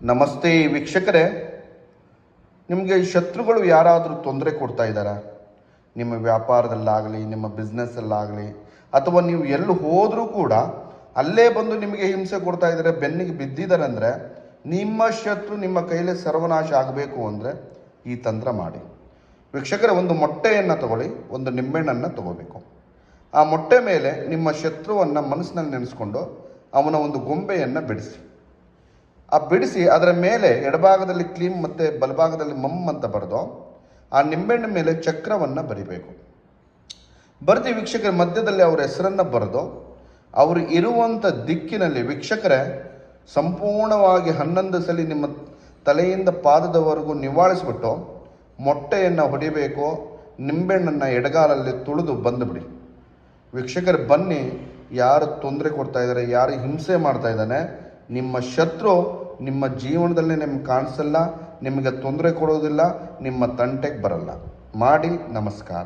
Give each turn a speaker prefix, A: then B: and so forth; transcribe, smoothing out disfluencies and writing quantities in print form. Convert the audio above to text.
A: ನಮಸ್ತೆ ವೀಕ್ಷಕರೇ, ನಿಮಗೆ ಶತ್ರುಗಳು ಯಾರಾದರೂ ತೊಂದರೆ ಕೊಡ್ತಾ ಇದ್ದಾರಾ? ನಿಮ್ಮ ವ್ಯಾಪಾರದಲ್ಲಾಗಲಿ, ನಿಮ್ಮ ಬಿಸ್ನೆಸ್ಸಲ್ಲಾಗಲಿ, ಅಥವಾ ನೀವು ಎಲ್ಲಿ ಹೋದರೂ ಕೂಡ ಅಲ್ಲೇ ಬಂದು ನಿಮಗೆ ಹಿಂಸೆ ಕೊಡ್ತಾ ಇದ್ದಾರೆ, ಬೆನ್ನಿಗೆ ಬಿದ್ದಿದ್ದಾರೆ ಅಂದರೆ ನಿಮ್ಮ ಶತ್ರು ನಿಮ್ಮ ಕೈಲಿ ಸರ್ವನಾಶ ಆಗಬೇಕು ಅಂದರೆ ಈ ತಂತ್ರ ಮಾಡಿ. ವೀಕ್ಷಕರೇ, ಒಂದು ಮೊಟ್ಟೆಯನ್ನು ತಗೊಳ್ಳಿ, ಒಂದು ನಿಂಬೆಹಣ್ಣನ್ನು ತಗೋಬೇಕು. ಆ ಮೊಟ್ಟೆ ಮೇಲೆ ನಿಮ್ಮ ಶತ್ರುವನ್ನು ಮನಸ್ಸಿನಲ್ಲಿ ನೆನೆಸ್ಕೊಂಡು ಅವನ ಒಂದು ಗೊಂಬೆಯನ್ನು ಬಿಡಿಸಿ. ಆ ಬಿಡಿಸಿ ಅದರ ಮೇಲೆ ಎಡಭಾಗದಲ್ಲಿ ಕ್ಲೀಮ್ ಮತ್ತು ಬಲಭಾಗದಲ್ಲಿ ಮಮ್ ಅಂತ ಬರೆದು ಆ ನಿಂಬೆಹಣ್ಣ ಮೇಲೆ ಚಕ್ರವನ್ನು ಬರಿಬೇಕು. ಬರೆದು ವೀಕ್ಷಕರ ಮಧ್ಯದಲ್ಲಿ ಅವರ ಹೆಸರನ್ನು ಬರೆದು ಅವರು ಇರುವಂಥ ದಿಕ್ಕಿನಲ್ಲಿ ವೀಕ್ಷಕರೇ ಸಂಪೂರ್ಣವಾಗಿ 11 ಸಲ ನಿಮ್ಮ ತಲೆಯಿಂದ ಪಾದದವರೆಗೂ ನಿವಾಳಿಸ್ಬಿಟ್ಟು ಮೊಟ್ಟೆಯನ್ನು ಹೊಡಿಬೇಕು. ನಿಂಬೆಹಣ್ಣನ್ನು ಎಡಗಾಲಲ್ಲಿ ತುಳಿದು ಬಂದುಬಿಡಿ. ವೀಕ್ಷಕರು ಬನ್ನಿ, ಯಾರು ತೊಂದರೆ ಕೊಡ್ತಾ ಇದ್ದಾರೆ, ಯಾರು ಹಿಂಸೆ ಮಾಡ್ತಾ ಇದ್ದಾನೆ, ನಿಮ್ಮ ಶತ್ರು ನಿಮ್ಮ ಜೀವನದಲ್ಲಿ ನಿಮ್ಗೆ ಕಾಣಿಸಲ್ಲ, ನಿಮಗೆ ತೊಂದರೆ ಕೊಡೋದಿಲ್ಲ, ನಿಮ್ಮ ತಂಟೆಗೆ ಬರಲ್ಲ. ಮಾಡಿ. ನಮಸ್ಕಾರ.